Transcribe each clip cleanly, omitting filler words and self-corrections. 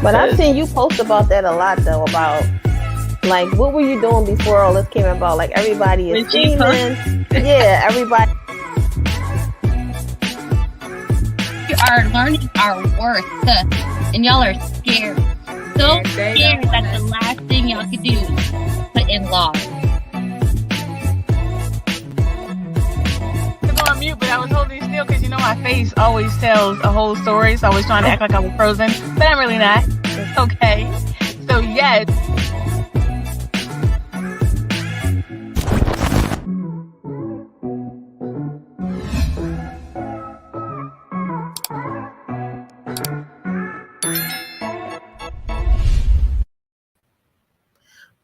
But I've seen you post about that a lot, though, about like what were you doing before all this came about? Like everybody is streaming. Yeah, everybody. You are learning our worth, and y'all are scared. So scared that the last thing y'all could do is put in law. On mute, but I was holding still because my face always tells a whole story, so I was trying to act like I was frozen, but I'm really not. Okay, so yes.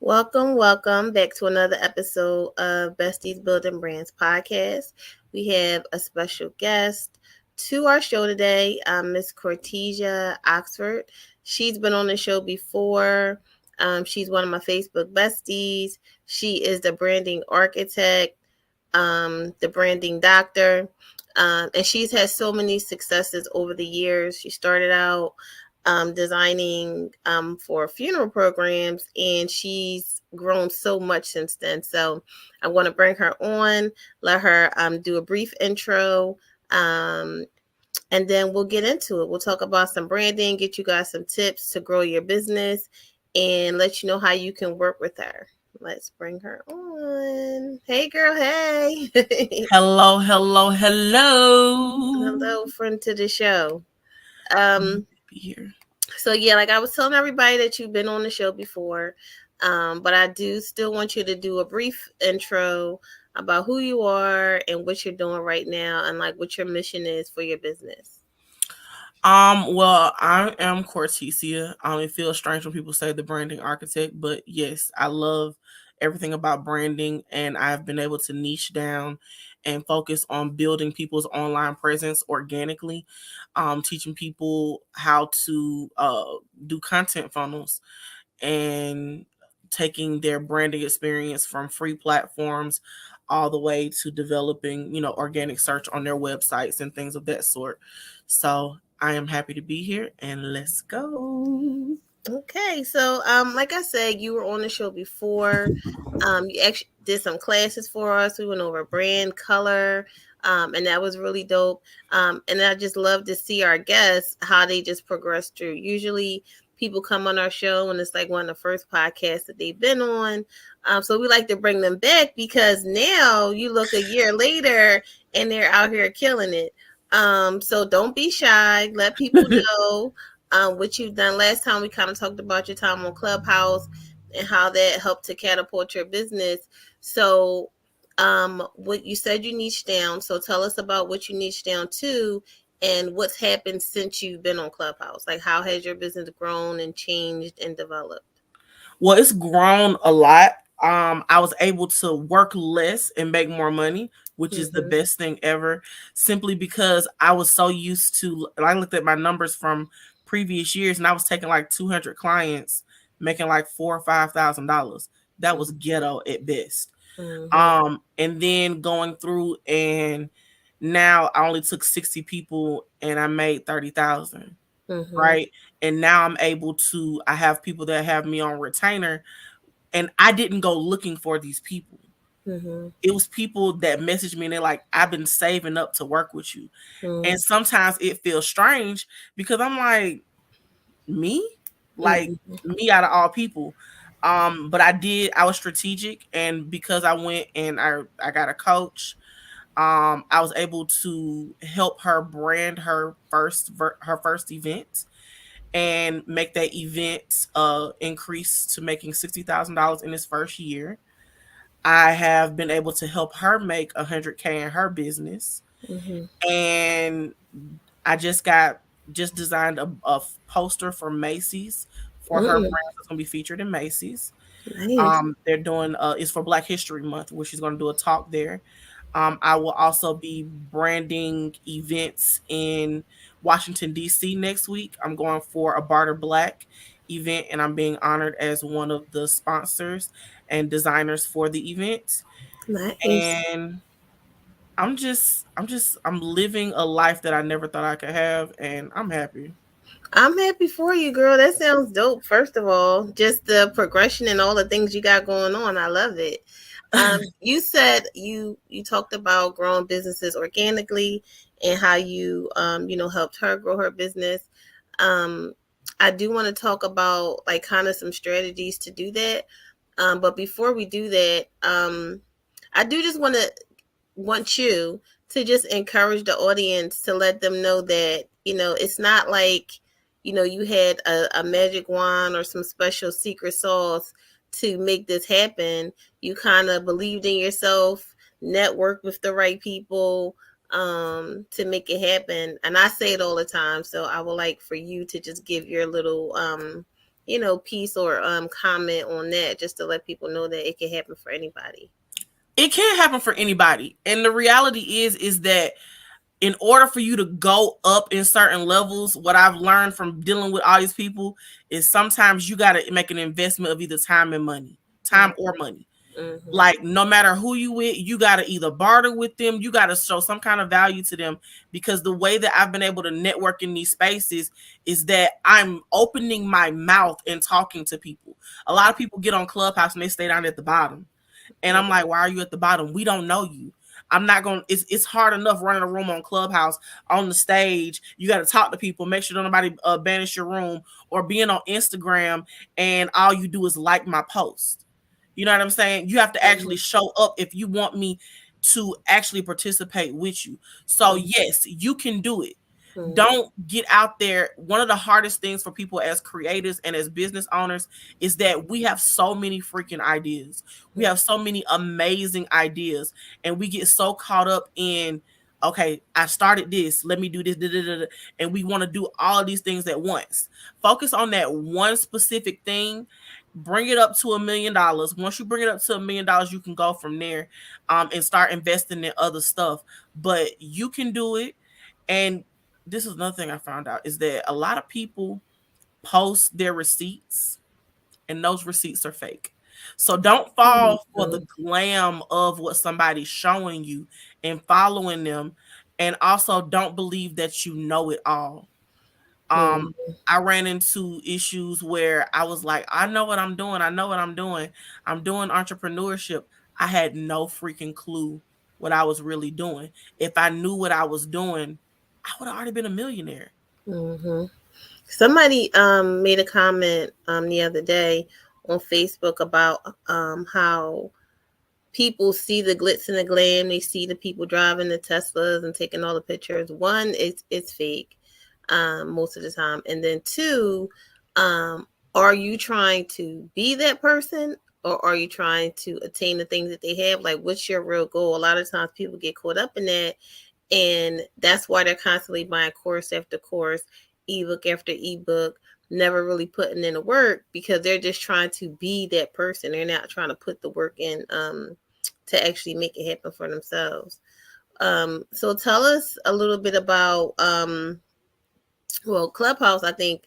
Welcome back to another episode of Besties Building Brands podcast. We have a special guest to our show today, Miss Cortesia Oxford. She's been on the show before. She's one of my Facebook besties. She is the branding architect, the branding doctor, and she's had so many successes over the years. She started out designing for funeral programs, and she's grown so much since then. So I want to bring her on, let her do a brief intro, and then we'll get into it. We'll talk about some branding, get you guys some tips to grow your business, and let you know how you can work with her. Let's bring her on. Hey, girl. Hey. Hello. Hello, friend to the show. Here. So yeah, like I was telling everybody that you've been on the show before, but I do still want you to do a brief intro about who you are and what you're doing right now, and like what your mission is for your business. Well, I am Cortesia. It feels strange when people say the branding architect, but yes, I love everything about branding, and I've been able to niche down and focus on building people's online presence organically, teaching people how to do content funnels and taking their branding experience from free platforms all the way to developing, organic search on their websites and things of that sort. So I am happy to be here, and let's go. Okay, so like I said, you were on the show before. You actually did some classes for us. We went over brand color, and that was really dope. And I just love to see our guests how they just progress through. Usually, people come on our show and it's like one of the first podcasts that they've been on. So we like to bring them back because now you look a year later and they're out here killing it. So don't be shy. Let people know what you've done. Last time we kind of talked about your time on Clubhouse and how that helped to catapult your business. So what you said you niched down. So tell us about what you niched down to and what's happened since you've been on Clubhouse. Like how has your business grown and changed and developed? Well, it's grown a lot. I was able to work less and make more money, which is the best thing ever, simply because I was so used to, I looked at my numbers from previous years and I was taking like 200 clients, making like $4,000 or $5,000. That was ghetto at best. And then going through, and now I only took 60 people and I made 30,000. Right. And now I'm able to, I have people that have me on retainer, and I didn't go looking for these people. It was people that messaged me and they're like, I've been saving up to work with you. And sometimes it feels strange because I'm like, me? Like me out of all people. But I was strategic, and because I went and I got a coach, I was able to help her brand her first event and make that event increase to making $60,000 in its first year. I have been able to help her make $100K in her business. And I just designed a poster for Macy's for her brand that's going to be featured in Macy's. Nice. They're doing it's for Black History Month, where she's going to do a talk there. I will also be branding events in Washington, D.C. next week. I'm going for a Barter Black event, and I'm being honored as one of the sponsors and designers for the event. Nice. And I'm living a life that I never thought I could have, and I'm happy. I'm happy for you, girl. That sounds dope. First of all, just the progression and all the things you got going on. I love it. You said you talked about growing businesses organically and how you helped her grow her business. Um, I do want to talk about like kind of some strategies to do that. But before we do that, I do just want you to just encourage the audience to let them know that it's not like you had a magic wand or some special secret sauce to make this happen. You kind of believed in yourself, networked with the right people, to make it happen. And I say it all the time, so I would like for you to just give your little piece or comment on that, just to let people know that it can happen for anybody. It can't happen for anybody. And the reality is that in order for you to go up in certain levels, what I've learned from dealing with all these people is sometimes you got to make an investment of either time and money, time or money. Mm-hmm. Like no matter who you with, you got to either barter with them, you got to show some kind of value to them, because the way that I've been able to network in these spaces is that I'm opening my mouth and talking to people. A lot of people get on Clubhouse and they stay down at the bottom. And I'm like, why are you at the bottom? We don't know you. I'm not going to, it's hard enough running a room on Clubhouse on the stage. You got to talk to people, make sure nobody banish your room, or being on Instagram and all you do is like my post. You know what I'm saying? You have to actually show up if you want me to actually participate with you. So yes, you can do it. Don't get out there. One of the hardest things for people as creators and as business owners is that we have so many freaking ideas. We have so many amazing ideas, and we get so caught up in, okay, I started this, let me do this, and we want to do all of these things at once. Focus on that one specific thing. Bring it up to $1 million. Once you bring it up to $1 million, you can go from there and start investing in other stuff. But you can do it. And this is another thing I found out, is that a lot of people post their receipts and those receipts are fake. So don't fall for the glam of what somebody's showing you and following them. And also don't believe that you know it all. I ran into issues where I was like, I know what I'm doing. I know what I'm doing. I'm doing entrepreneurship. I had no freaking clue what I was really doing. If I knew what I was doing, I would have already been a millionaire. Mm-hmm. Somebody made a comment the other day on Facebook about how people see the glitz and the glam. They see the people driving the Teslas and taking all the pictures. One, it's fake most of the time, and then two, are you trying to be that person, or are you trying to attain the things that they have? Like, what's your real goal? A lot of times people get caught up in that, and that's why they're constantly buying course after course, ebook after ebook, never really putting in the work, because they're just trying to be that person. They're not trying to put the work in to actually make it happen for themselves. So tell us a little bit about Clubhouse. I think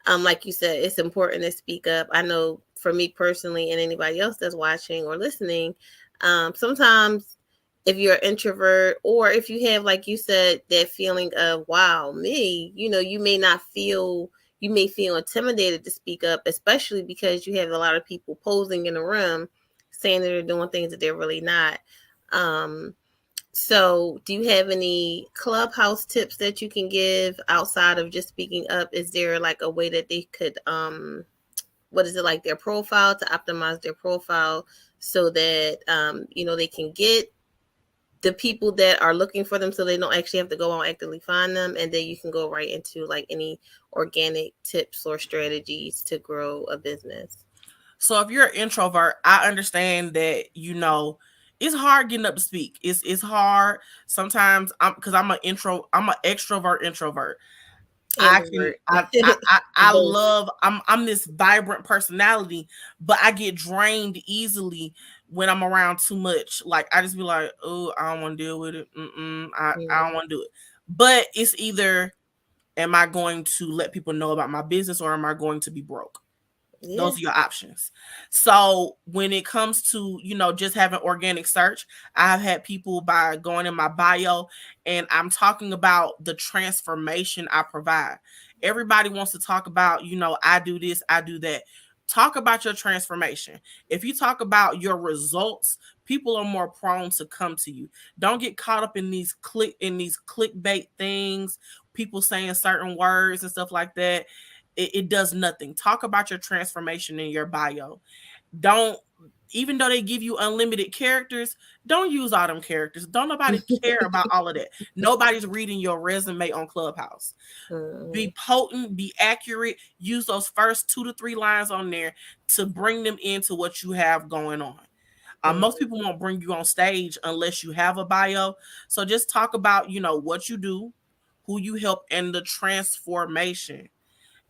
like you said, it's important to speak up. I know for me personally, and anybody else that's watching or listening, sometimes if you're an introvert, or if you have, like you said, that feeling of, wow, me, you may feel intimidated to speak up, especially because you have a lot of people posing in the room saying that they're doing things that they're really not. So do you have any Clubhouse tips that you can give outside of just speaking up? Is there like a way that they could, what is it, like their profile, to optimize their profile so that, they can get the people that are looking for them, so they don't actually have to go out and actively find them? And then you can go right into like any organic tips or strategies to grow a business. So if you're an introvert, I understand that, it's hard getting up to speak. It's hard sometimes. I'm an extrovert introvert. Ambivert. I love, I'm this vibrant personality, but I get drained easily when I'm around too much. Like I just be like, oh, I don't want to deal with it. I don't want to do it. But it's either, am I going to let people know about my business, or am I going to be broke? Yeah. Those are your options. So when it comes to, just having organic search, I've had people by going in my bio and I'm talking about the transformation I provide. Everybody wants to talk about, I do this, I do that. Talk about your transformation. If you talk about your results, people are more prone to come to you. Don't get caught up in these clickbait things, people saying certain words and stuff like that. It does nothing. Talk about your transformation in your bio. Don't, even though they give you unlimited characters, don't use all them characters. Don't nobody care about all of that. Nobody's reading your resume on Clubhouse. Be potent, be accurate. Use those first 2 to 3 lines on there to bring them into what you have going on. Most people won't bring you on stage unless you have a bio. So just talk about, what you do, who you help, and the transformation,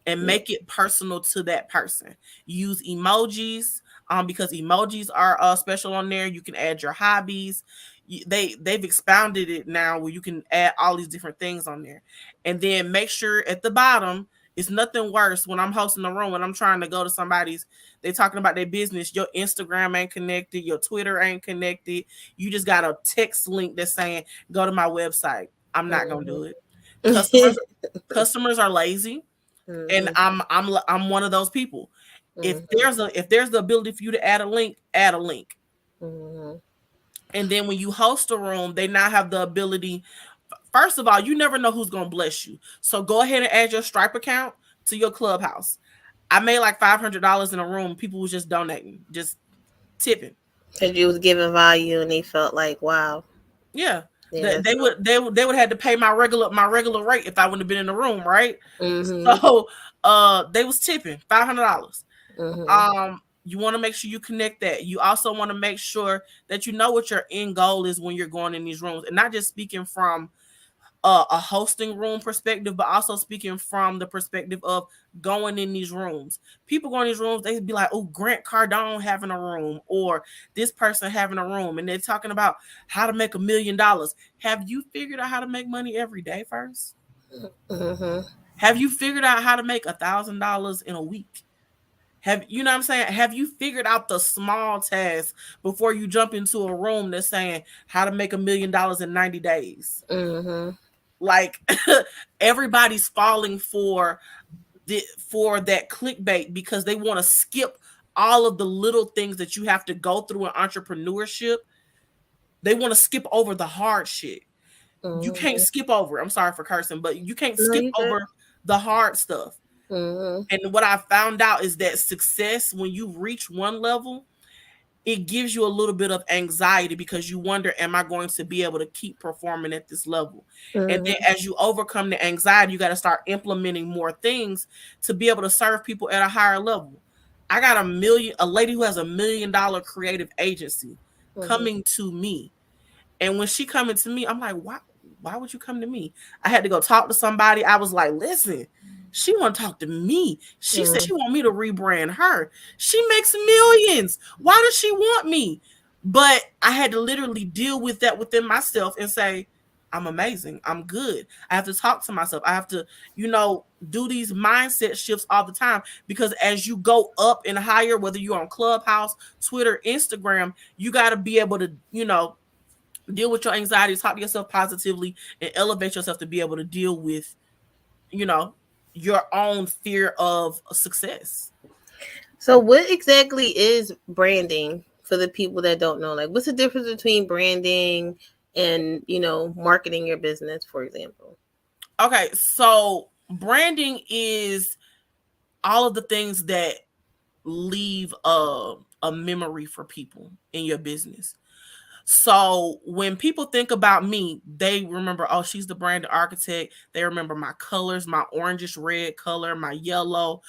and make it personal to that person. Use emojis, because emojis are special on there. You can add your hobbies. They've expounded it now where you can add all these different things on there. And then make sure at the bottom, it's nothing worse when I'm hosting a room and I'm trying to go to somebody's, they talking about their business, your Instagram ain't connected, your Twitter ain't connected. You just got a text link that's saying, go to my website. I'm not gonna do it. Customers are lazy. And I'm one of those people. If there's the ability for you to add a link, add a link. And then when you host a room, they now have the ability. First of all, you never know who's gonna bless you, so go ahead and add your Stripe account to your Clubhouse. I made like $500 in a room. People was just donating, just tipping, because you was giving value, and they felt like, wow. Yeah. They would have to pay my regular rate if I wouldn't have been in the room, right? So they was tipping $500. You want to make sure you connect that. You also want to make sure that you know what your end goal is when you're going in these rooms, and not just speaking from a hosting room perspective, but also speaking from the perspective of going in these rooms. People go in these rooms, they be like, oh, Grant Cardone having a room, or this person having a room, and they're talking about how to make $1 million. Have you figured out how to make money every day first? Have you figured out how to make $1,000 in a week? Have you know what I'm saying? Have you figured out the small tasks before you jump into a room that's saying how to make $1 million in 90 days? Like everybody's falling for that clickbait because they want to skip all of the little things that you have to go through in entrepreneurship. They want to skip over the hard shit. You can't skip over. I'm sorry for cursing, but you can't skip over the hard stuff. And what I found out is that success, when you reach one level, it gives you a little bit of anxiety because you wonder, am I going to be able to keep performing at this level? And then as you overcome the anxiety, you got to start implementing more things to be able to serve people at a higher level. I got a lady who has $1 million creative agency coming to me. And when she coming to me, I'm like, why would you come to me? I had to go talk to somebody. I was like, listen, she want to talk to me. She said she want me to rebrand her. She makes millions. Why does she want me? But I had to literally deal with that within myself and say, I'm amazing. I'm good. I have to talk to myself. I have to, do these mindset shifts all the time, because as you go up and higher, whether you're on Clubhouse, Twitter, Instagram, you got to be able to, deal with your anxiety, talk to yourself positively, and elevate yourself to be able to deal with, your own fear of success. So what exactly is branding for the people that don't know? Like, what's the difference between branding and, marketing your business, for example? Okay, so branding is all of the things that leave a memory for people in your business. So when people think about me, they remember, oh, she's the brand architect. They remember my colors, my orangish red color, my yellow,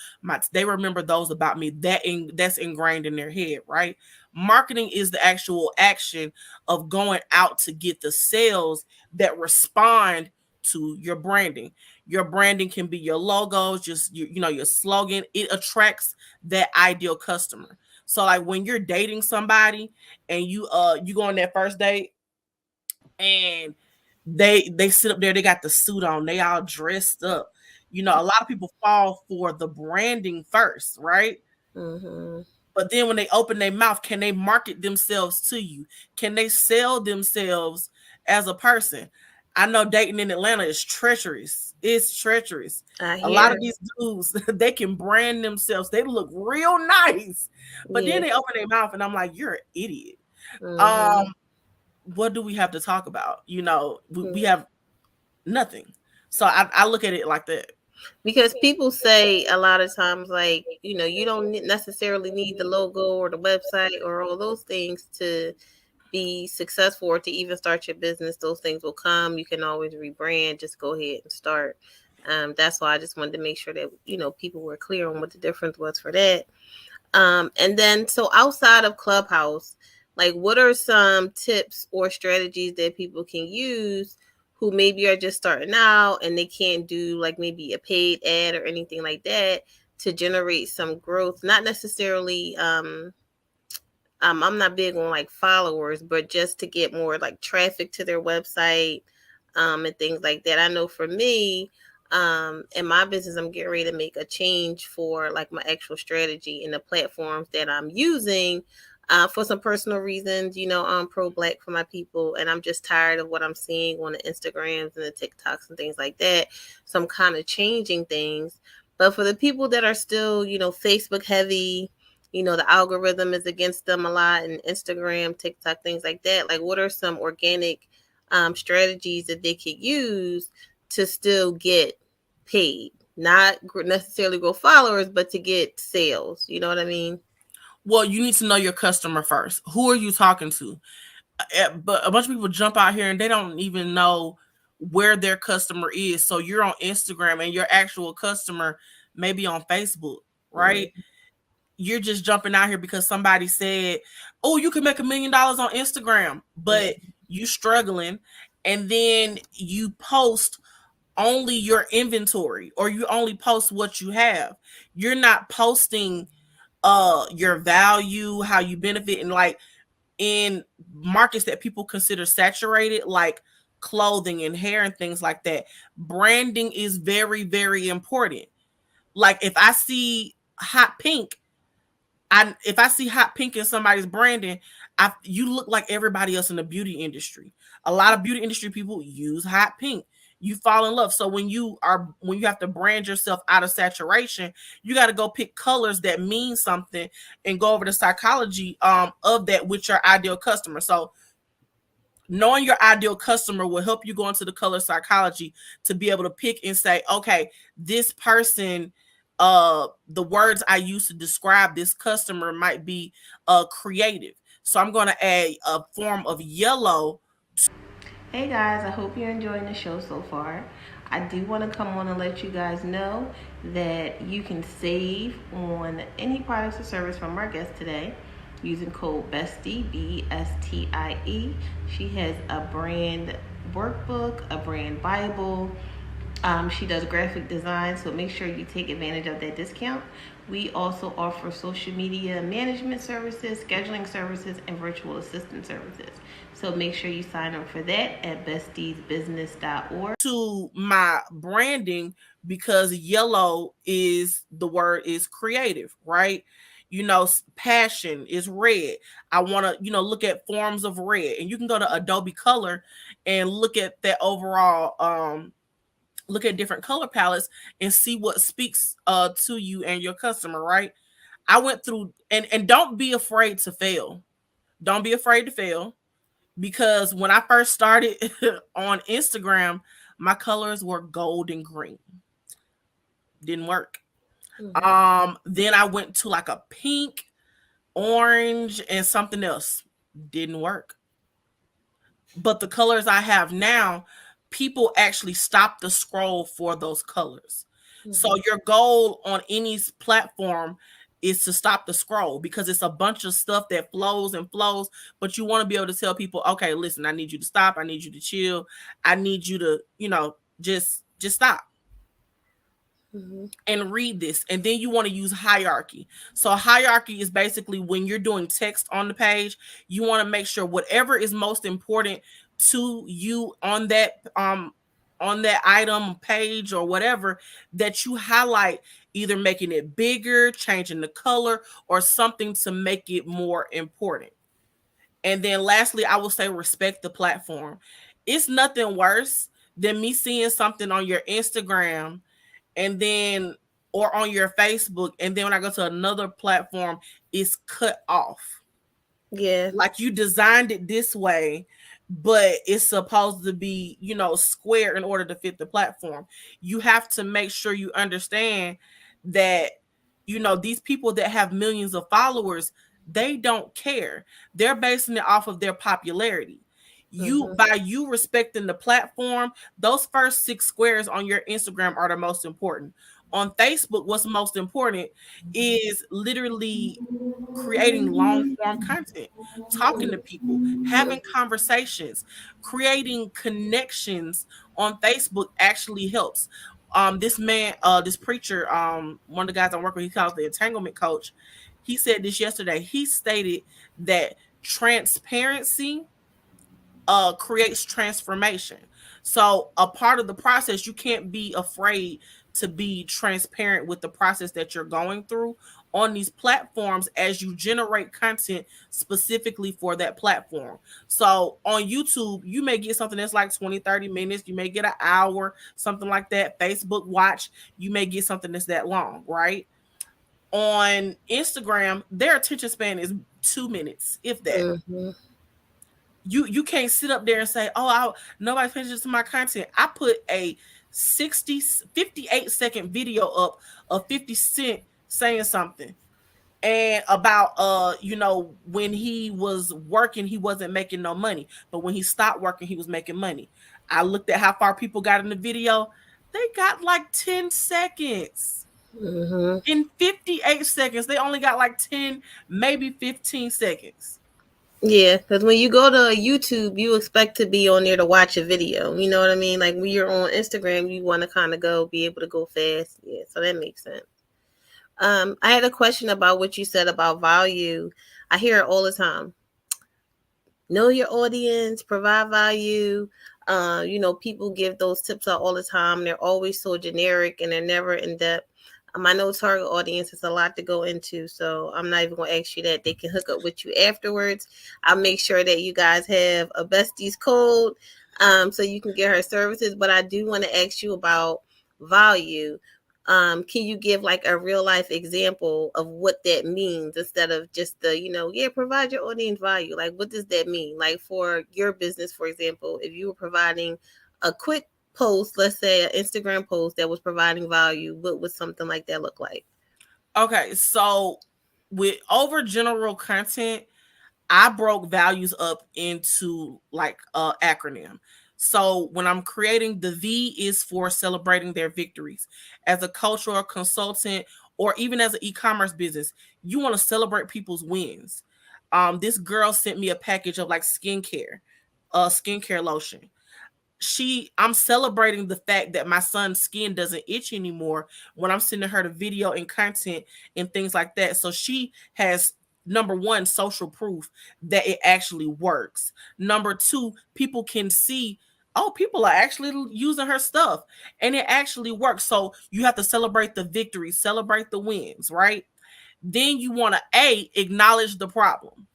they remember those about me. That's ingrained in their head, right? Marketing is the actual action of going out to get the sales that respond to your branding. Your branding can be your logos, just your slogan. It attracts that ideal customer. So like when you're dating somebody and you go on that first date and they sit up there, they got the suit on, they all dressed up. A lot of people fall for the branding first, right? Mm-hmm. But then when they open their mouth, can they market themselves to you? Can they sell themselves as a person? I know dating in Atlanta is treacherous. It's treacherous. I A lot hear. of these dudes, they can brand themselves. They look real nice. But then Yeah. they open their mouth and I'm like, you're an idiot. Mm-hmm. Um, what do we have to talk about? We have nothing. So I look at it like that. Because people say a lot of times, like, you don't necessarily need the logo or the website or all those things to be successful or to even start your business. Those things will come. You can always rebrand. Just go ahead and start. That's why I just wanted to make sure that people were clear on what the difference was for that. And then, so outside of Clubhouse, like, what are some tips or strategies that people can use who maybe are just starting out and they can't do like maybe a paid ad or anything like that to generate some growth? Not necessarily, I'm not big on like followers, but just to get more like traffic to their website, and things like that. I know for me, in my business, I'm getting ready to make a change for like my actual strategy and the platforms that I'm using. For some personal reasons, I'm pro-black for my people, and I'm just tired of what I'm seeing on the Instagrams and the TikToks and things like that. So I'm kind of changing things. But for the people that are still, Facebook heavy, the algorithm is against them a lot, and Instagram, TikTok, things like that. Like, what are some organic strategies that they could use to still get paid? Not necessarily grow followers, but to get sales. You know what I mean? Well, you need to know your customer first. Who are you talking to? But a bunch of people jump out here and they don't even know where their customer is. So you're on Instagram and your actual customer may be on Facebook, right? Mm-hmm. You're just jumping out here because somebody said, oh, you can make $1 million on Instagram, but you struggling. And then you post only your inventory or you only post what you have. You're not posting your value, how you benefit, and like in markets that people consider saturated, like clothing and hair and things like that, branding is very, very important. Like if I see hot pink, if I see hot pink in somebody's branding, you look like everybody else in the beauty industry. A lot of beauty industry people use hot pink. You fall in love. So when you have to brand yourself out of saturation, you got to go pick colors that mean something and go over the psychology of that with your ideal customer. So knowing your ideal customer will help you go into the color psychology to be able to pick and say, okay, this person, the words I use to describe this customer might be creative. So I'm going to add a form of yellow. Hey guys, I hope you're enjoying the show so far. I do want to come on and let you guys know that you can save on any products or service from our guest today using code BESTIE, BESTIE. She has a brand workbook, a brand Bible. She does graphic design, so make sure you take advantage of that discount. We also offer social media management services, scheduling services, and virtual assistant services. So make sure you sign up for that at bestiesbusiness.org. To my branding, because yellow is the word is creative, right? Passion is red. I want to, look at forms of red, and you can go to Adobe Color and look at that overall look at different color palettes and see what speaks to you and your customer, right? I went through and don't be afraid to fail. Don't be afraid to fail, because when I first started on Instagram, my colors were gold and green. Didn't work. Then I went to like a pink, orange, and something else. Didn't work. But the colors I have now, people actually stop the scroll for those colors. So your goal on any platform is to stop the scroll, because it's a bunch of stuff that flows and flows, but you want to be able to tell people, okay, listen, I need you to stop. I need you to chill. I need you to, just stop and read this. And then you want to use hierarchy. So hierarchy is basically when you're doing text on the page, you want to make sure whatever is most important to you on on that item page or whatever, that you highlight, either making it bigger, changing the color, or something to make it more important. And then lastly, I will say respect the platform. It's nothing worse than me seeing something on your Instagram and then or on your Facebook, and then when I go to another platform, it's cut off. Yeah. Like you designed it this way, but it's supposed to be, square in order to fit the platform. You have to make sure you understand that, these people that have millions of followers, they don't care. They're basing it off of their popularity. By you respecting the platform, those first 6 squares on your Instagram are the most important. On Facebook, what's most important is literally creating long form content, talking to people, having conversations, creating connections on Facebook actually helps. This preacher, one of the guys I work with, he calls the entanglement coach. He said this yesterday. He stated that transparency creates transformation. So a part of the process, you can't be afraid to be transparent with the process that you're going through on these platforms as you generate content specifically for that platform. So on YouTube, you may get something that's like 20-30 minutes, you may get an hour, something like that. Facebook Watch, you may get something that's that long, right? On Instagram, their attention span is 2 minutes, if that. You can't sit up there and say, oh, nobody's paying attention to my content. I put a 58-second video up of 50 Cent saying something, and about when he was working, he wasn't making no money, but when he stopped working, he was making money. I looked at how far people got in the video. They got like 10 seconds. In 58 seconds, they only got like 10, maybe 15 seconds. Yeah, because when you go to YouTube, you expect to be on there to watch a video. You know what I mean? Like when you're on Instagram, you want to kind of be able to go fast. Yeah, so that makes sense. I had a question about what you said about value. I hear it all the time. Know your audience, provide value. People give those tips out all the time. They're always so generic and they're never in depth. I know target audience is a lot to go into, so I'm not even going to ask you that. They can hook up with you afterwards. I'll make sure that you guys have a besties code so you can get her services. But I do want to ask you about value. Can you give like a real life example of what that means instead of just provide your audience value? Like, what does that mean? Like for your business, for example, if you were providing a quick post, let's say an Instagram post that was providing value, what would something like that look like? Okay, so with over general content, I broke values up into like acronym. So when I'm creating, the V is for celebrating their victories. As a coach or a consultant, or even as an e-commerce business, you want to celebrate people's wins. This girl sent me a package of like skincare lotion. I'm celebrating the fact that my son's skin doesn't itch anymore when I'm sending her the video and content and things like that. So she has, number one, social proof that it actually works. Number two, people can see, oh, people are actually using her stuff and it actually works. So you have to celebrate the victories, celebrate the wins, right? Then you want to acknowledge the problem.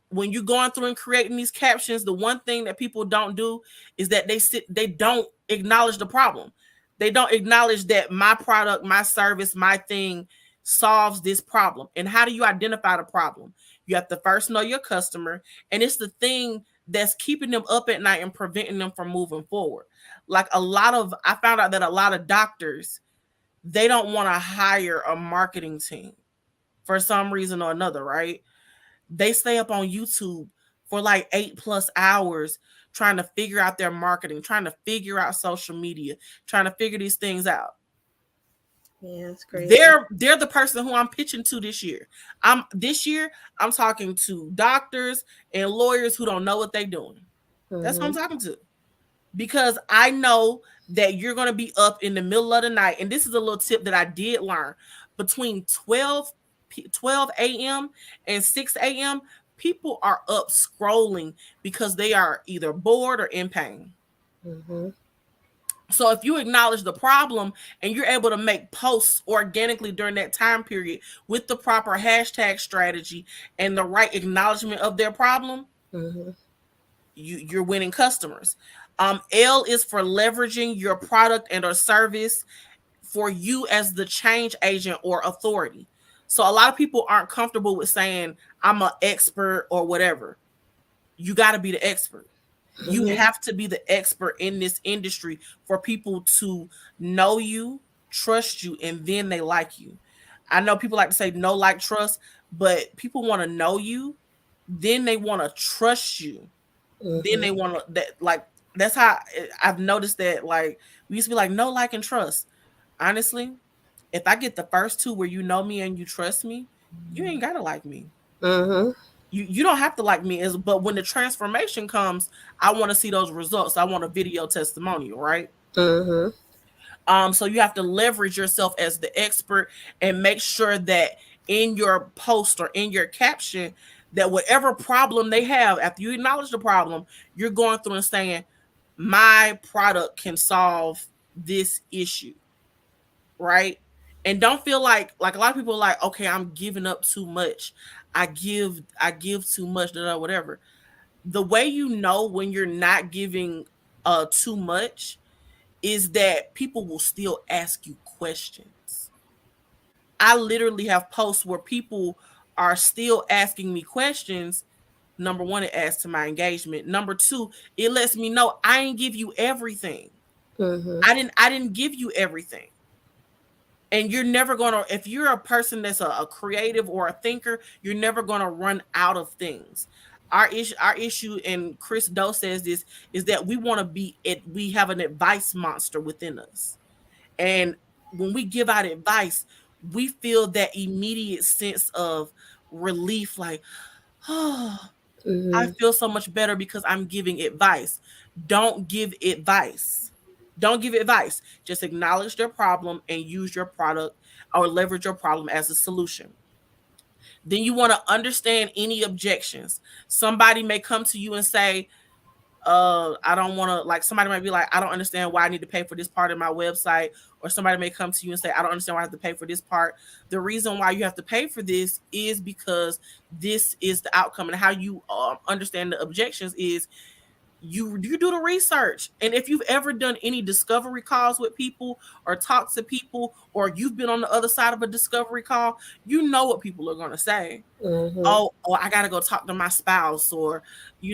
When you're going through and creating these captions, the one thing that people don't do is that they don't acknowledge the problem. They don't acknowledge that my product, my service, my thing solves this problem. And how do you identify the problem? You have to first know your customer, and it's the thing that's keeping them up at night and preventing them from moving forward. Like I found out that a lot of doctors, they don't want to hire a marketing team for some reason or another, right? They stay up on YouTube for like 8+ hours trying to figure out their marketing, trying to figure out social media, trying to figure these things out. Yeah, that's great. They're the person who I'm pitching to this year. I'm talking to doctors and lawyers who don't know what they're doing. That's what I'm talking to. Because I know that you're going to be up in the middle of the night. And this is a little tip that I did learn. Between 12 a.m. and 6 a.m., people are up scrolling because they are either bored or in pain. So if you acknowledge the problem and you're able to make posts organically during that time period with the proper hashtag strategy and the right acknowledgement of their problem, you're winning customers. L is for leveraging your product and or service for you as the change agent or authority. So a lot of people aren't comfortable with saying I'm an expert or whatever. You got to be the expert. You have to be the expert in this industry for people to know you, trust you, and then they like you. I know people like to say no, like, trust, but people want to know you, then they want to trust you, then they want to that like that's how I've noticed that. Like, we used to be like no, like, and trust. Honestly, if I get the first two where you know me and you trust me, you ain't gotta like me. You don't have to like me, but when the transformation comes, I want to see those results. I want a video testimonial, right? So you have to leverage yourself as the expert and make sure that in your post or in your caption, that whatever problem they have, after you acknowledge the problem, you're going through and saying, my product can solve this issue, right? And don't feel like a lot of people are like, okay, I'm giving up too much. I give too much, whatever. The way you know when you're not giving too much is that people will still ask you questions. I literally have posts where people are still asking me questions. Number one, it adds to my engagement. Number two, it lets me know I ain't give you everything. I didn't give you everything. And you're never gonna, if you're a person that's a creative or a thinker, you're never gonna run out of things. Our issue, and Chris Doe says this, is that we want to be it. We have an advice monster within us, and when we give out advice, we feel that immediate sense of relief, like, oh, I feel so much better because I'm giving advice. Don't give advice. Don't give advice. Just acknowledge their problem and use your product or leverage your problem as a solution. Then you want to understand any objections. Somebody may come to you and say, I don't want to, like, somebody might be like, I don't understand why I need to pay for this part of my website. Or somebody may come to you and say, I don't understand why I have to pay for this part. The reason why you have to pay for this is because this is the outcome. And how you understand the objections is you do the research. And if you've ever done any discovery calls with people or talked to people, or you've been on the other side of a discovery call, you know what people are going to say. Oh, I gotta go talk to my spouse, or I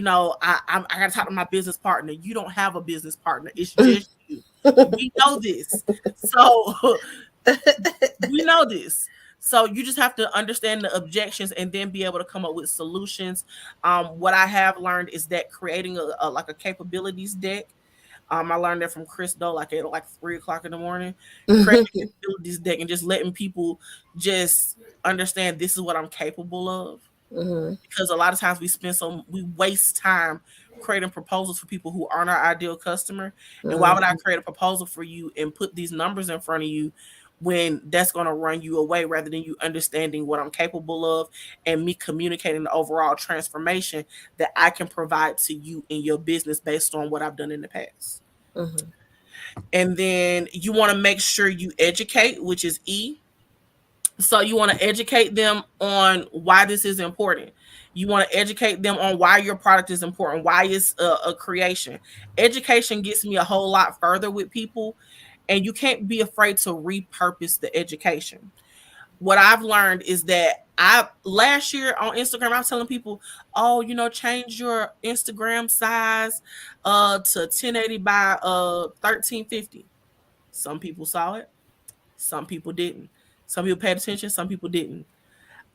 gotta talk to my business partner. You don't have a business partner, it's just you. We know this. So we know this. So you just have to understand the objections and then be able to come up with solutions. What I have learned is that creating a capabilities deck. I learned that from Chris Doe, like at 3:00 in the morning. Creating a capabilities deck and just letting people just understand this is what I'm capable of. Because a lot of times we waste time creating proposals for people who aren't our ideal customer. And why would I create a proposal for you and put these numbers in front of you when that's going to run you away, rather than you understanding what I'm capable of and me communicating the overall transformation that I can provide to you in your business based on what I've done in the past. And then you want to make sure you educate, which is E. So you want to educate them on why this is important. You want to educate them on why your product is important, why it's a creation. Education gets me a whole lot further with people, and you can't be afraid to repurpose the education. What I've learned is that last year on Instagram, I was telling people, oh, change your Instagram size to 1080 by 1350. Some people saw it, some people didn't. Some people paid attention, some people didn't.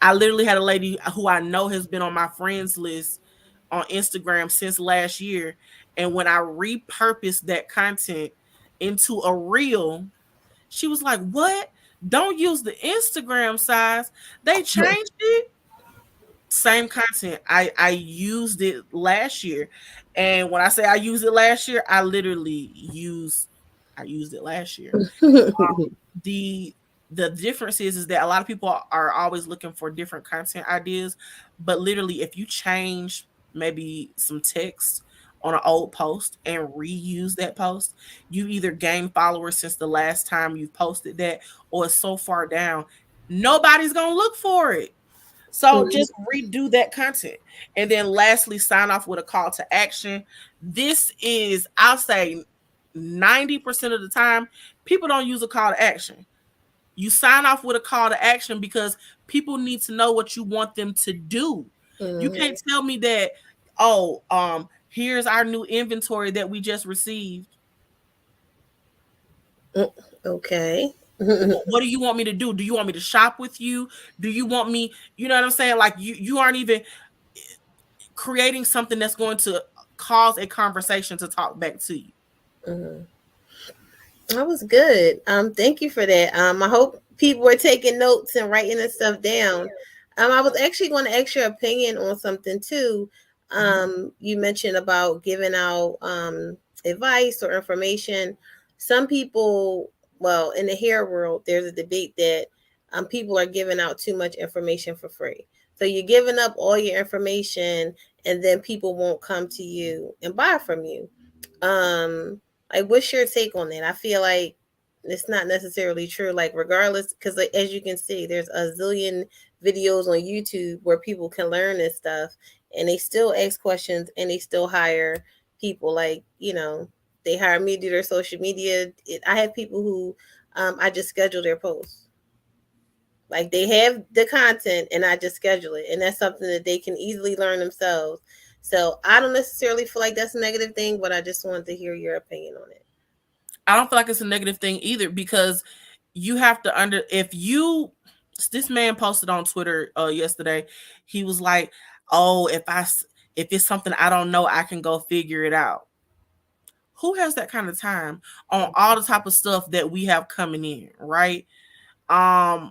I literally had a lady who I know has been on my friends list on Instagram since last year. And when I repurposed that content into a reel, she was like, what? Don't use the Instagram size. They changed it. Same content. I used it last year. And when I say I used it last year, I used it last year. The difference is that a lot of people are always looking for different content ideas, but literally if you change maybe some text on an old post and reuse that post, you either gain followers since the last time you posted that, or it's so far down, nobody's going to look for it. So just redo that content. And then lastly, sign off with a call to action. This is, I'll say 90% of the time, people don't use a call to action. You sign off with a call to action because people need to know what you want them to do. You can't tell me that, oh, here's our new inventory that we just received. Okay. What do you want me to do? Do you want me to shop with you? Do you want me, you know what I'm saying? Like you aren't even creating something that's going to cause a conversation to talk back to you. That was good. Thank you for that. I hope people were taking notes and writing this stuff down. I was actually going to ask your opinion on something too. You mentioned about giving out advice or information. Some people, well, in the hair world, there's a debate that people are giving out too much information for free. So you're giving up all your information, and then people won't come to you and buy from you. Like, what's your take on that? I feel like it's not necessarily true. Like, regardless, because like, as you can see, there's a zillion videos on YouTube where people can learn this stuff, and they still ask questions, and they still hire people. Like, they hire me to do their social media. I have people who I just schedule their posts. Like, they have the content, and I just schedule it, and that's something that they can easily learn themselves. So I don't necessarily feel like that's a negative thing, but I just wanted to hear your opinion on it. I don't feel like it's a negative thing either, because you have to this man posted on Twitter yesterday. He was like, oh, if it's something I don't know, I can go figure it out. Who has that kind of time on all the type of stuff that we have coming in, right? I'm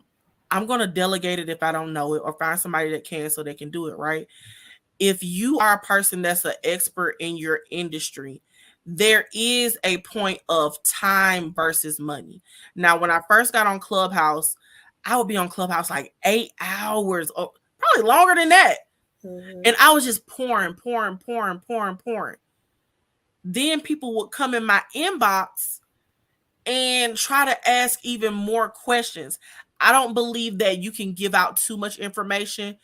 going to delegate it if I don't know it, or find somebody that can so they can do it, right? If you are a person that's an expert in your industry, there is a point of time versus money. Now, when I first got on Clubhouse, I would be on Clubhouse like 8 hours, or probably longer than that. And I was just pouring. Then people would come in my inbox and try to ask even more questions. I don't believe that you can give out too much information,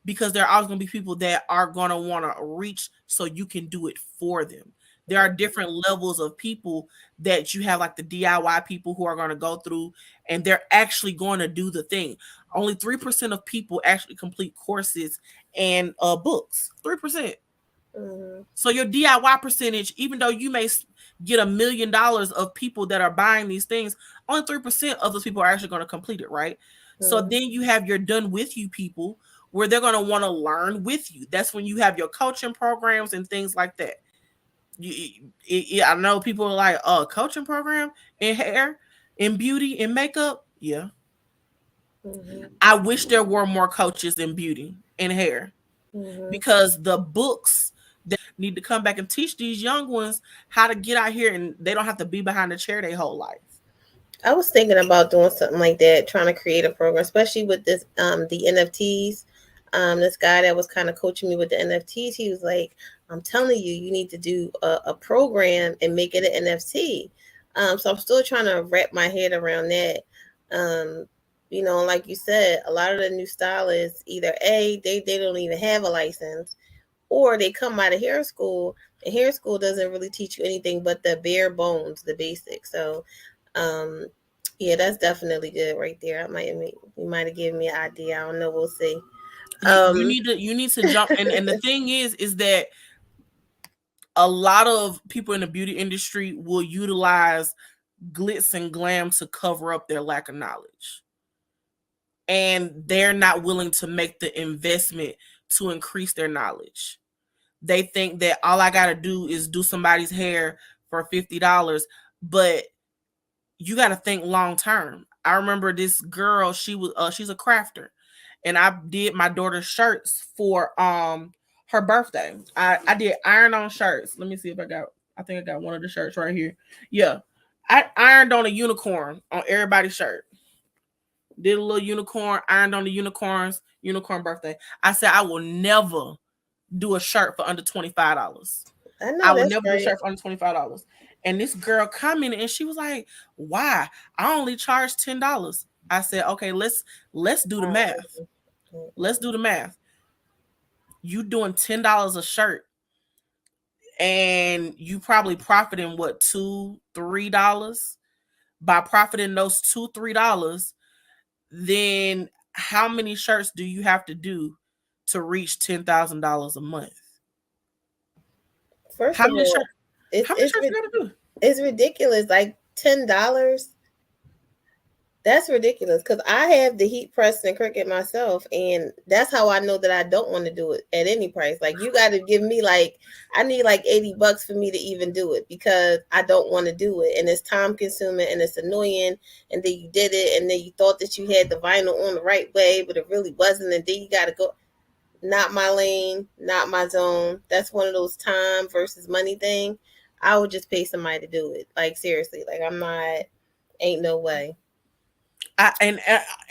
because there are always going to be people that are going to want to reach so you can do it for them. There are different levels of people that you have, like the DIY people who are going to go through and they're actually going to do the thing. Only 3% of people actually complete courses and books. 3%. So your DIY percentage, even though you may get $1 million of people that are buying these things, only 3% of those people are actually going to complete it, right? So then you have your done with you people, where they're going to want to learn with you. That's when you have your coaching programs and things like that. I know people are like, oh, coaching program in hair, in beauty, in makeup. Yeah. I wish there were more coaches in beauty and hair, because the books that need to come back and teach these young ones how to get out here, and they don't have to be behind a chair their whole life. I was thinking about doing something like that, trying to create a program, especially with this the NFTs. This guy that was kind of coaching me with the NFTs, he was like, I'm telling you, you need to do a program and make it an NFT. So I'm still trying to wrap my head around that. Like you said, a lot of the new stylists, either they don't even have a license, or they come out of hair school, and hair school doesn't really teach you anything but the bare bones, the basics. So yeah, that's definitely good right there. You might have given me an idea. I don't know. We'll see. You need to jump. And the thing is that a lot of people in the beauty industry will utilize glitz and glam to cover up their lack of knowledge. And they're not willing to make the investment to increase their knowledge. They think that all I got to do is do somebody's hair for $50, but you got to think long term. I remember this girl, she's a crafter, and I did my daughter's shirts for her birthday. I did iron on shirts. Let me see if I think I got one of the shirts right here. Yeah. I ironed on a unicorn on everybody's shirt. Did a little unicorn, ironed on the unicorn birthday. I said I will never do a shirt for under $25. I know I would that's never do a right. shirt for under $25. And this girl commented and she was like, "Why? I only charge $10." I said, "Okay, let's do the math. Let's do the math. You doing $10 a shirt, and you probably profiting what, $2-3? By profiting those $2-3, then how many shirts do you have to do to reach $10,000 a month? First How of many all, shirts? How many shirts you got to do?" it's ridiculous. Like $10. That's ridiculous because I have the heat press and Cricut myself, and that's how I know that I don't want to do it at any price. Like you got to give me like I need like $80 for me to even do it because I don't want to do it, and it's time consuming and it's annoying. And then you did it, and then you thought that you had the vinyl on the right way, but it really wasn't, and then you got to go. Not my lane, not my zone. That's one of those time versus money thing. I would just pay somebody to do it. Like seriously, like I'm not. Ain't no way. And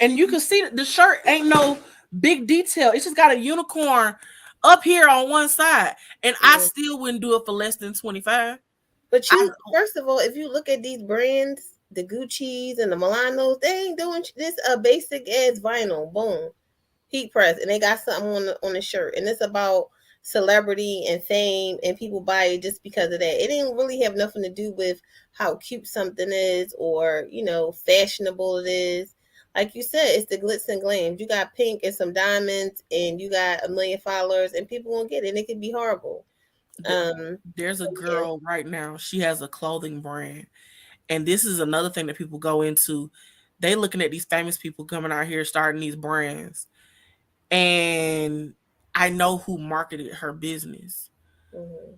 you can see that the shirt ain't no big detail. It's just got a unicorn up here on one side, and I still wouldn't do it for less than 25. But you, first of all, if you look at these brands, the Gucci's and the Milanos, they ain't doing this. A basic ass vinyl, boom, heat press, and they got something on the shirt, and it's about celebrity and fame, and people buy it just because of that. It didn't really have nothing to do with how cute something is or fashionable it is. Like you said, it's the glitz and glam. You got pink and some diamonds, and you got 1 million followers, and people won't get it. And it can be horrible. There's a girl right now. She has a clothing brand, and this is another thing that people go into. They looking at these famous people coming out here starting these brands, and I know who marketed her business. Mm-hmm.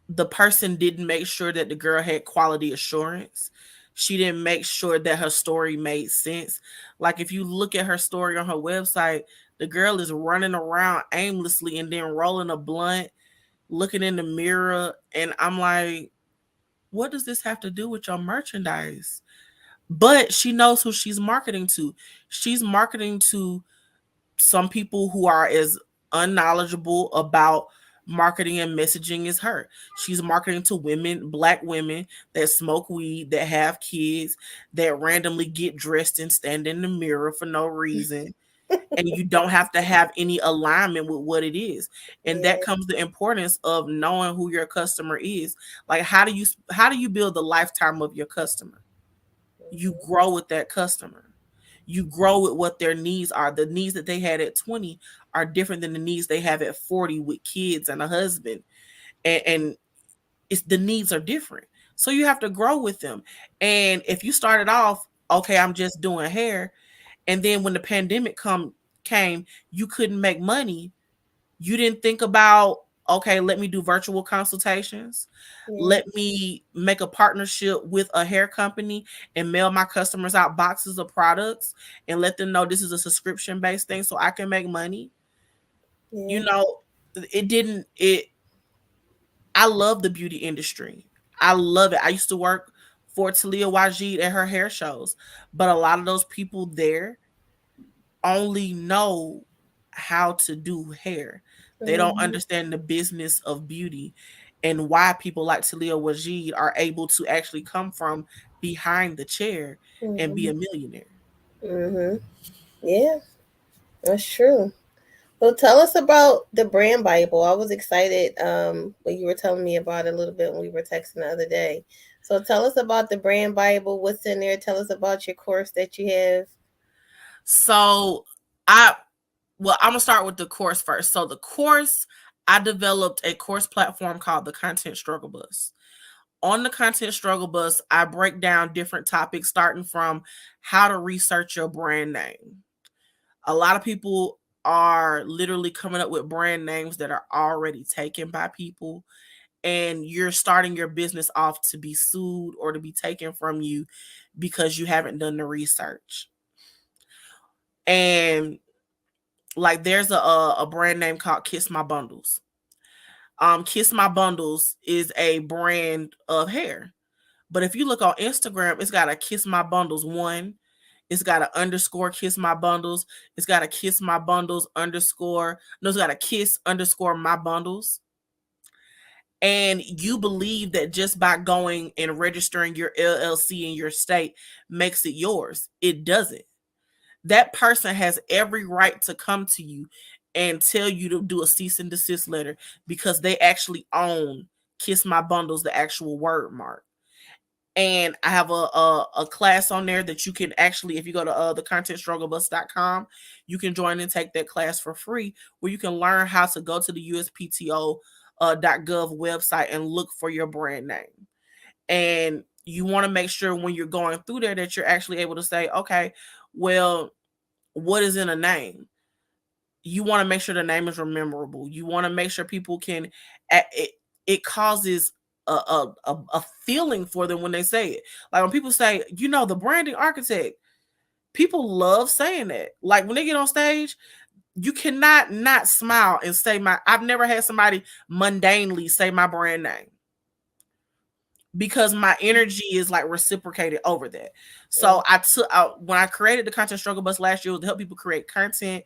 The person didn't make sure that the girl had quality assurance. She didn't make sure that her story made sense. Like if you look at her story on her website, the girl is running around aimlessly and then rolling a blunt, looking in the mirror, and I'm like, what does this have to do with your merchandise? But she knows who she's marketing to. She's marketing to some people who are as unknowledgeable about marketing and messaging as her. She's marketing to women, Black women that smoke weed, that have kids, that randomly get dressed and stand in the mirror for no reason. And you don't have to have any alignment with what it is. And that comes the importance of knowing who your customer is. Like how do you build the lifetime of your customer? You grow with that customer. You grow with what their needs are. The needs that they had at 20 are different than the needs they have at 40 with kids and a husband. And it's the needs are different. So you have to grow with them. And if you started off, okay, I'm just doing hair, and then when the pandemic came, you couldn't make money. You didn't think about, okay, let me do virtual consultations. Let me make a partnership with a hair company and mail my customers out boxes of products and let them know this is a subscription-based thing so I can make money. I love the beauty industry. I love it. I used to work for Talia Wajid at her hair shows, but a lot of those people there only know how to do hair. They don't understand the business of beauty and why people like Talia Wajid are able to actually come from behind the chair and be a millionaire. Yeah, that's true. So tell us about the brand Bible. I was excited when you were telling me about it a little bit when we were texting the other day. So tell us about the brand Bible. What's in there? Tell us about your course that you have. So I'm gonna start with the course first. So the course, I developed a course platform called the Content Struggle Bus. On the Content Struggle Bus, I break down different topics starting from how to research your brand name. A lot of people are literally coming up with brand names that are already taken by people, and you're starting your business off to be sued or to be taken from you because you haven't done the research. And like there's a brand name called Kiss My Bundles. Kiss My Bundles is a brand of hair. But if you look on Instagram, it's got a Kiss My Bundles 1. It's got an underscore Kiss My Bundles. It's got a Kiss My Bundles underscore. No, it's got a Kiss underscore My Bundles. and you believe that just by going and registering your LLC in your state makes it yours. It doesn't. That person has every right to come to you and tell you to do a cease and desist letter because they actually own Kiss My Bundles, the actual word mark. And I have a class on there that you can actually, if you go to thecontentstrugglebus.com, you can join and take that class for free, where you can learn how to go to the USPTO .gov website and look for your brand name. And you want to make sure when you're going through there that you're actually able to say, okay, well, what is in a name? You want to make sure the name is memorable. You want to make sure people can, it causes a feeling for them when they say it. Like when people say, the branding architect, people love saying that. Like when they get on stage, you cannot not smile and say I've never had somebody mundanely say my brand name, because my energy is like reciprocated over that. So I took out, when I created the Content Struggle Bus last year, was to help people create content,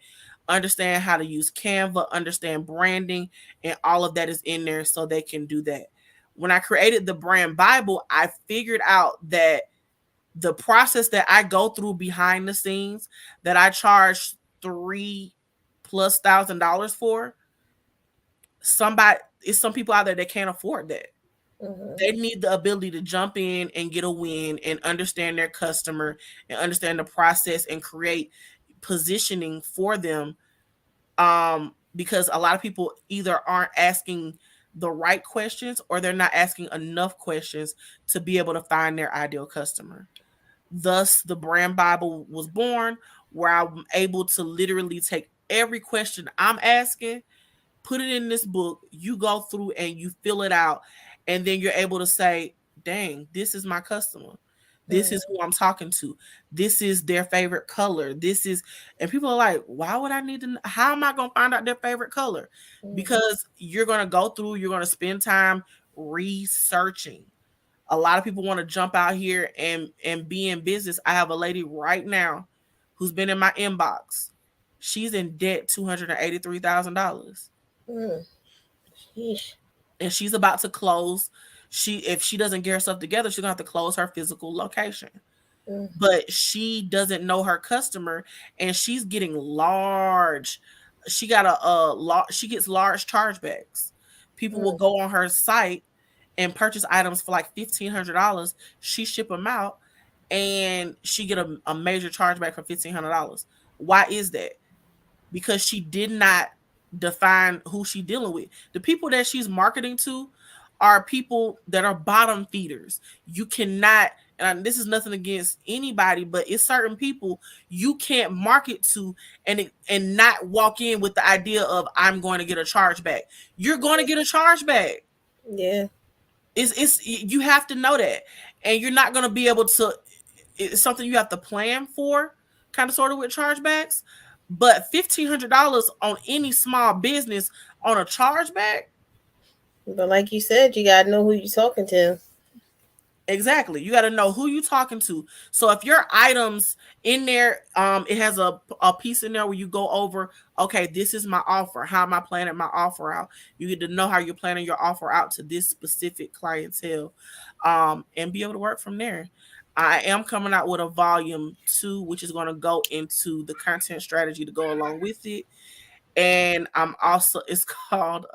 understand how to use Canva, understand branding, and all of that is in there so they can do that. When I created the brand Bible, I figured out that the process that I go through behind the scenes, that I charge $3,000+ for, some people out there that can't afford that. They need the ability to jump in and get a win and understand their customer and understand the process and create positioning for them. Because a lot of people either aren't asking the right questions or they're not asking enough questions to be able to find their ideal customer. Thus, the Brand Bible was born, where I'm able to literally take every question I'm asking, put it in this book, you go through and you fill it out, and then you're able to say, dang, this is my customer. This is who I'm talking to. This is their favorite color. And people are like, why would I need to, how am I going to find out their favorite color? Because you're going to go through, you're going to spend time researching. A lot of people want to jump out here and be in business. I have a lady right now who's been in my inbox. She's in debt $283,000. And she's about to close. If she doesn't get herself together, she's gonna have to close her physical location. But she doesn't know her customer, and she's getting large. She got she gets large chargebacks. People will go on her site and purchase items for like $1,500. She ship them out, and she get a major chargeback for $1,500. Why is that? Because she did not define who she's dealing with. The people that she's marketing to are people that are bottom feeders. You cannot, and this is nothing against anybody, but it's certain people you can't market to and not walk in with the idea of, I'm going to get a chargeback. You're going to get a chargeback. Yeah. You have to know that. And you're not going to be able to, it's something you have to plan for, kind of sort of with chargebacks. But $1,500 on any small business on a chargeback. But like you said, you gotta know who you're talking to. Exactly. You got to know who you're talking to. So if your items in there, it has a piece in there where you go over, okay, this is my offer. How am I planning my offer out? You get to know how you're planning your offer out to this specific clientele, and be able to work from there. I am coming out with a volume 2, which is going to go into the content strategy to go along with it. And it's called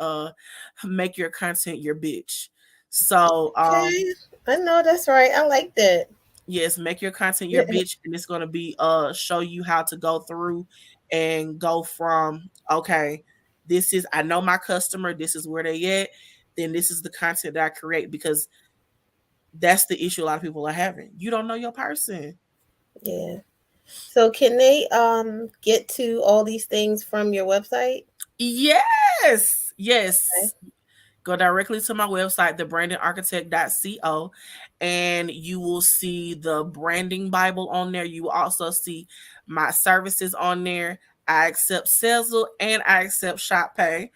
Make Your Content Your Bitch. So okay. I know, that's right. I like that. Yes, make your content your bitch, and it's going to be show you how to go through and go from, okay, I know my customer, this is where they at, then this is the content that I create, because that's the issue a lot of people are having. You don't know your person. Yeah. So can they get to all these things from your website? Yes. Okay. Go directly to my website, thebrandingarchitect.co, and you will see the branding Bible on there. You will also see my services on there. I accept Sezzle and I accept ShopPay.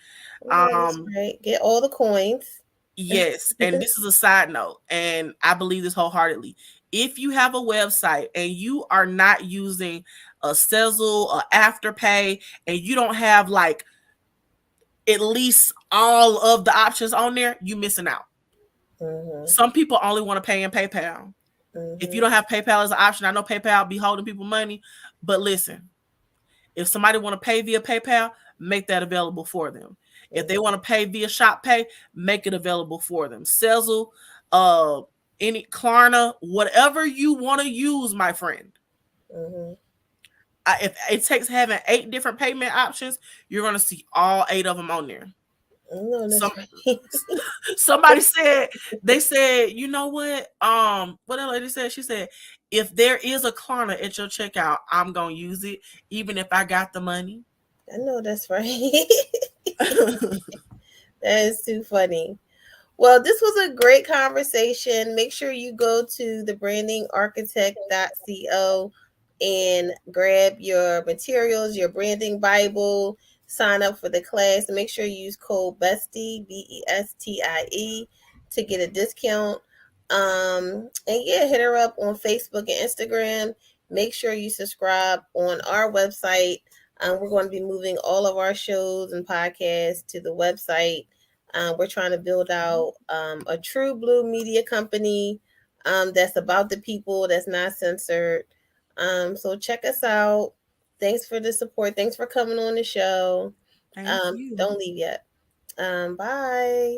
That's right. Get all the coins. Yes. And this is a side note, and I believe this wholeheartedly. If you have a website and you are not using a Sezzle or Afterpay, and you don't have like at least all of the options on there, you missing out. Some people only want to pay in PayPal. If you don't have PayPal as an option, I know PayPal be holding people money, but listen, if somebody want to pay via PayPal, make that available for them. If they want to pay via Shop Pay, make it available for them. Sezzle, any Klarna, whatever you want to use, my friend. If it takes having 8 different payment options, you're going to see all 8 of them on there. Somebody said, they said, you know what? What that lady said? She said, if there is a Klarna at your checkout, I'm gonna use it, even if I got the money. I know that's right. That is too funny. Well, this was a great conversation. Make sure you go to thebrandingarchitect.co and grab your materials, your branding Bible, sign up for the class, and make sure you use code BESTIE, BESTIE, to get a discount. And yeah, hit her up on Facebook and Instagram. Make sure you subscribe on our website. We're going to be moving all of our shows and podcasts to the website. We're trying to build out a true blue media company that's about the people, that's not censored. So check us out. Thanks for the support. Thanks for coming on the show. Thank you. Don't leave yet. Bye.